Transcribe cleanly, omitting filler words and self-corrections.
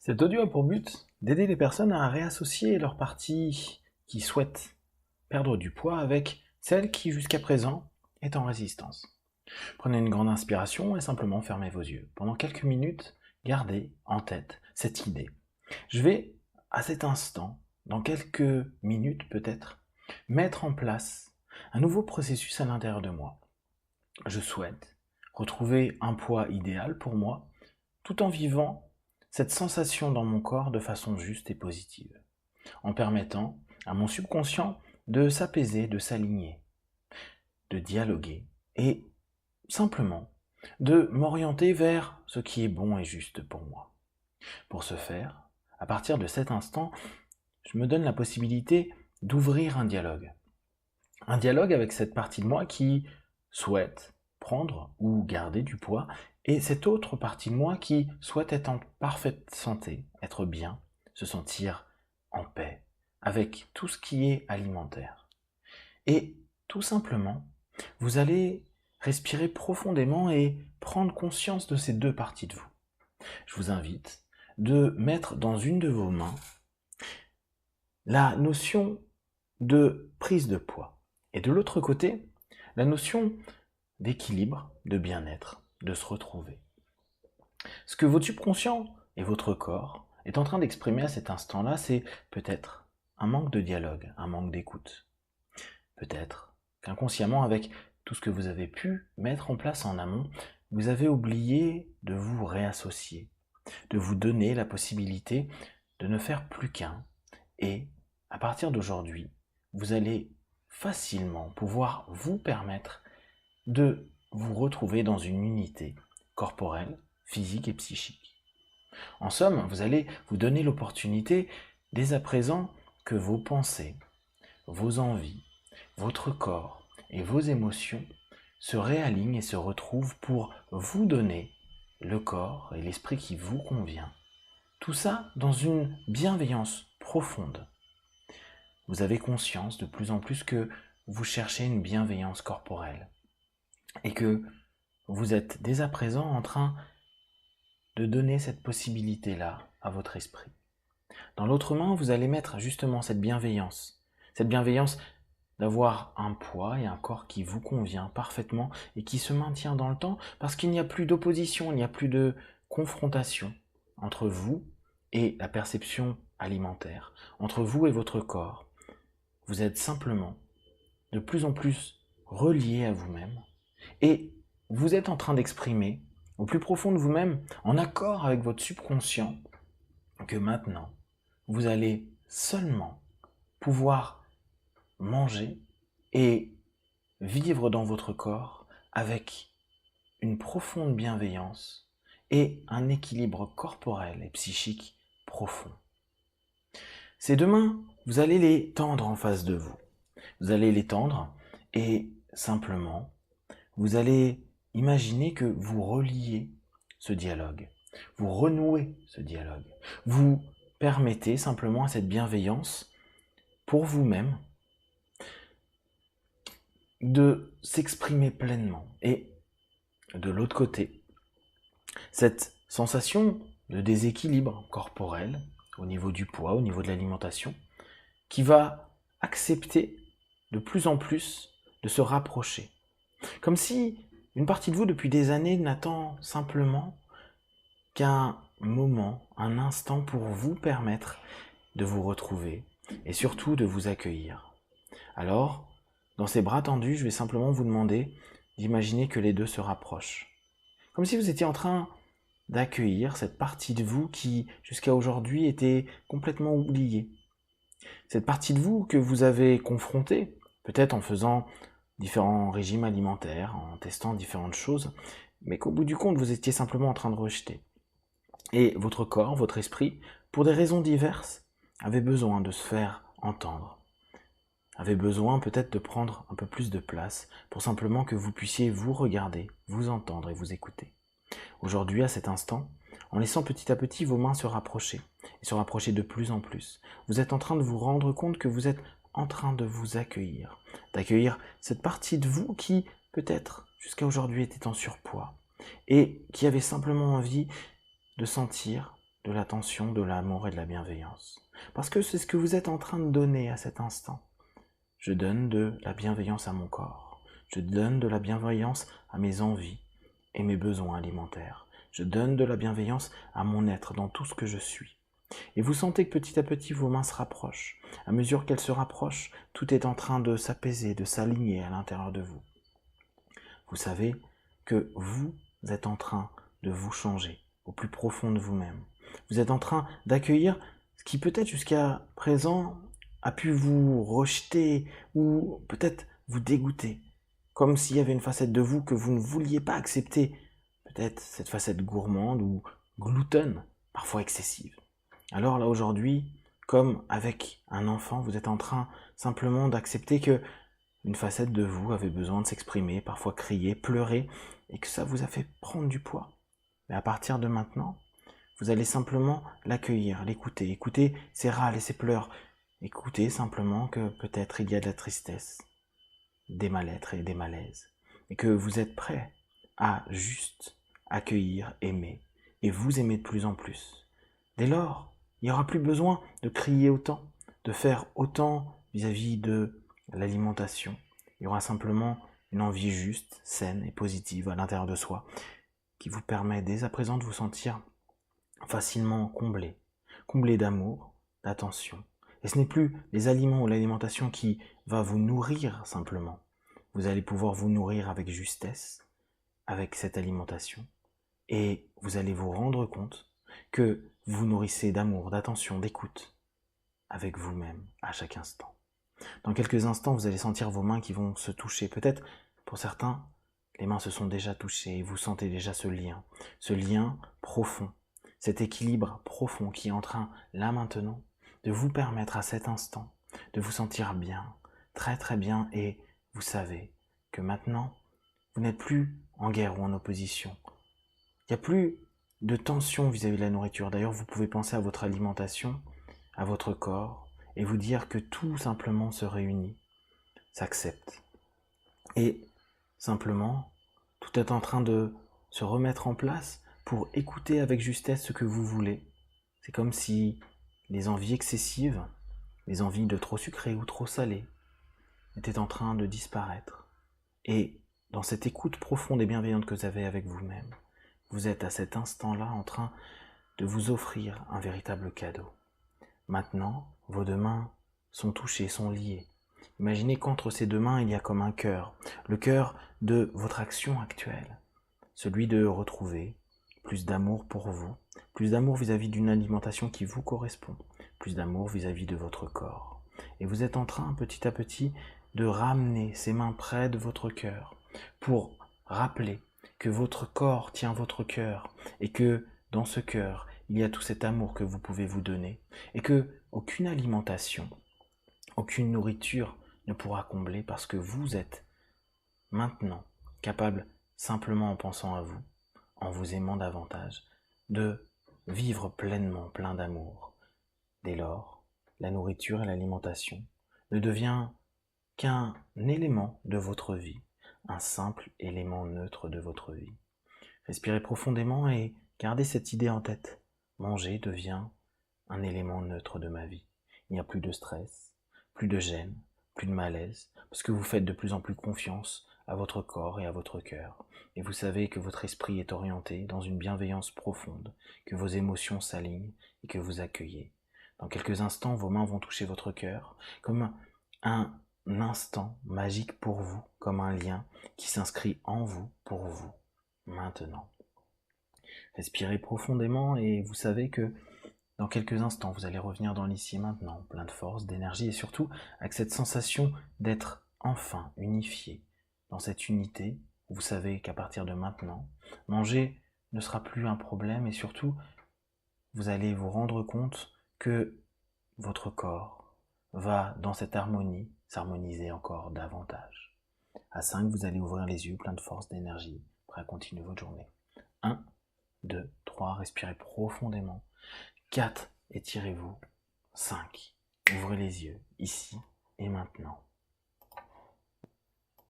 Cet audio a pour but d'aider les personnes à réassocier leur partie qui souhaite perdre du poids avec celle qui jusqu'à présent est en résistance. Prenez une grande inspiration et simplement fermez vos yeux. Pendant quelques minutes, gardez en tête cette idée. Je vais, à cet instant, dans quelques minutes peut-être, mettre en place un nouveau processus à l'intérieur de moi. Je souhaite retrouver un poids idéal pour moi, tout en vivant cette sensation dans mon corps de façon juste et positive, en permettant à mon subconscient de s'apaiser, de s'aligner, de dialoguer et simplement de m'orienter vers ce qui est bon et juste pour moi. Pour ce faire, à partir de cet instant, je me donne la possibilité d'ouvrir un dialogue. Un dialogue avec cette partie de moi qui souhaite prendre ou garder du poids, et cette autre partie de moi qui souhaite être en parfaite santé, être bien, se sentir en paix, avec tout ce qui est alimentaire. Et tout simplement, vous allez respirer profondément et prendre conscience de ces deux parties de vous. Je vous invite de mettre dans une de vos mains la notion de prise de poids, et de l'autre côté, la notion d'équilibre, de bien-être, de se retrouver. Ce que votre subconscient et votre corps est en train d'exprimer à cet instant-là, c'est peut-être un manque de dialogue, un manque d'écoute. Peut-être qu'inconsciemment, avec tout ce que vous avez pu mettre en place en amont, vous avez oublié de vous réassocier, de vous donner la possibilité de ne faire plus qu'un. Et à partir d'aujourd'hui, vous allez facilement pouvoir vous permettre de vous retrouver dans une unité corporelle, physique et psychique. En somme, vous allez vous donner l'opportunité, dès à présent, que vos pensées, vos envies, votre corps et vos émotions se réalignent et se retrouvent pour vous donner le corps et l'esprit qui vous convient. Tout ça dans une bienveillance profonde. Vous avez conscience de plus en plus que vous cherchez une bienveillance corporelle et que vous êtes dès à présent en train de donner cette possibilité-là à votre esprit. Dans l'autre main, vous allez mettre justement cette bienveillance d'avoir un poids et un corps qui vous convient parfaitement et qui se maintient dans le temps parce qu'il n'y a plus d'opposition, il n'y a plus de confrontation entre vous et la perception alimentaire, entre vous et votre corps. Vous êtes simplement de plus en plus relié à vous-même et vous êtes en train d'exprimer au plus profond de vous-même, en accord avec votre subconscient, que maintenant, vous allez seulement pouvoir manger et vivre dans votre corps avec une profonde bienveillance et un équilibre corporel et psychique profond. Ces deux mains, vous allez les tendre en face de vous. Vous allez les tendre et simplement, vous allez imaginer que vous reliez ce dialogue, vous renouez ce dialogue, vous permettez simplement à cette bienveillance pour vous-même de s'exprimer pleinement. Et de l'autre côté, cette sensation de déséquilibre corporel au niveau du poids, au niveau de l'alimentation, qui va accepter de plus en plus de se rapprocher. Comme si une partie de vous depuis des années n'attend simplement qu'un moment, un instant pour vous permettre de vous retrouver et surtout de vous accueillir. Alors, dans ces bras tendus, je vais simplement vous demander d'imaginer que les deux se rapprochent. Comme si vous étiez en train d'accueillir cette partie de vous qui, jusqu'à aujourd'hui, était complètement oubliée. Cette partie de vous que vous avez confrontée, peut-être en faisant différents régimes alimentaires, en testant différentes choses, mais qu'au bout du compte, vous étiez simplement en train de rejeter. Et votre corps, votre esprit, pour des raisons diverses, avait besoin de se faire entendre, avait besoin peut-être de prendre un peu plus de place pour simplement que vous puissiez vous regarder, vous entendre et vous écouter. Aujourd'hui, à cet instant, en laissant petit à petit vos mains se rapprocher, et se rapprocher de plus en plus, vous êtes en train de vous rendre compte que vous êtes en train de vous accueillir, d'accueillir cette partie de vous qui, peut-être, jusqu'à aujourd'hui était en surpoids, et qui avait simplement envie de sentir, de l'attention, de l'amour et de la bienveillance. Parce que c'est ce que vous êtes en train de donner à cet instant. Je donne de la bienveillance à mon corps. Je donne de la bienveillance à mes envies et mes besoins alimentaires. Je donne de la bienveillance à mon être dans tout ce que je suis. Et vous sentez que petit à petit vos mains se rapprochent. À mesure qu'elles se rapprochent, tout est en train de s'apaiser, de s'aligner à l'intérieur de vous. Vous savez que vous êtes en train de vous changer au plus profond de vous-même. Vous êtes en train d'accueillir ce qui peut-être jusqu'à présent a pu vous rejeter ou peut-être vous dégoûter. Comme s'il y avait une facette de vous que vous ne vouliez pas accepter. Peut-être cette facette gourmande ou gloutonne, parfois excessive. Alors là aujourd'hui, comme avec un enfant, vous êtes en train simplement d'accepter que une facette de vous avait besoin de s'exprimer, parfois crier, pleurer, et que ça vous a fait prendre du poids. Mais à partir de maintenant, vous allez simplement l'accueillir, l'écouter, écouter ses râles et ses pleurs, écouter simplement que peut-être il y a de la tristesse, des mal-être et des malaises, et que vous êtes prêt à juste accueillir, aimer, et vous aimer de plus en plus. Dès lors, il n'y aura plus besoin de crier autant, de faire autant vis-à-vis de l'alimentation. Il y aura simplement une envie juste, saine et positive à l'intérieur de soi, qui vous permet dès à présent de vous sentir facilement comblé d'amour, d'attention. Et ce n'est plus les aliments ou l'alimentation qui va vous nourrir simplement. Vous allez pouvoir vous nourrir avec justesse, avec cette alimentation, et vous allez vous rendre compte que vous nourrissez d'amour, d'attention, d'écoute avec vous-même à chaque instant. Dans quelques instants, vous allez sentir vos mains qui vont se toucher. Peut-être, pour certains, les mains se sont déjà touchées et vous sentez déjà ce lien profond, cet équilibre profond qui est en train, là maintenant, de vous permettre à cet instant de vous sentir bien, très très bien, et vous savez que maintenant, vous n'êtes plus en guerre ou en opposition. Il n'y a plus de tension vis-à-vis de la nourriture. D'ailleurs, vous pouvez penser à votre alimentation, à votre corps, et vous dire que tout simplement se réunit, s'accepte. Et simplement, tout est en train de se remettre en place pour écouter avec justesse ce que vous voulez. C'est comme si les envies excessives, les envies de trop sucré ou trop salé, étaient en train de disparaître. Et dans cette écoute profonde et bienveillante que vous avez avec vous-même, vous êtes à cet instant-là en train de vous offrir un véritable cadeau. Maintenant, vos deux mains sont touchées, sont liées. Imaginez qu'entre ces deux mains, il y a comme un cœur, le cœur de votre action actuelle, celui de retrouver plus d'amour pour vous, plus d'amour vis-à-vis d'une alimentation qui vous correspond, plus d'amour vis-à-vis de votre corps. Et vous êtes en train, petit à petit, de ramener ces mains près de votre cœur pour rappeler que votre corps tient votre cœur et que dans ce cœur, il y a tout cet amour que vous pouvez vous donner et que aucune alimentation, aucune nourriture ne pourra combler parce que vous êtes maintenant capable, simplement en pensant à vous, en vous aimant davantage, de vivre pleinement plein d'amour. Dès lors, la nourriture et l'alimentation ne devient qu'un élément de votre vie, un simple élément neutre de votre vie. Respirez profondément et gardez cette idée en tête. Manger devient un élément neutre de ma vie. Il n'y a plus de stress, plus de gêne, plus de malaise, parce que vous faites de plus en plus confiance à votre corps et à votre cœur. Et vous savez que votre esprit est orienté dans une bienveillance profonde, que vos émotions s'alignent et que vous accueillez. Dans quelques instants, vos mains vont toucher votre cœur, comme un instant magique pour vous, comme un lien qui s'inscrit en vous, pour vous, maintenant. Respirez profondément et vous savez que dans quelques instants, vous allez revenir dans l'ici et maintenant, plein de force, d'énergie et surtout avec cette sensation d'être enfin unifié. Dans cette unité, vous savez qu'à partir de maintenant, manger ne sera plus un problème et surtout, vous allez vous rendre compte que votre corps va dans cette harmonie s'harmoniser encore davantage. À 5, vous allez ouvrir les yeux, plein de force, d'énergie, prêt à continuer votre journée. 1, 2, 3, respirez profondément. 4, étirez-vous. 5, ouvrez les yeux, ici et maintenant.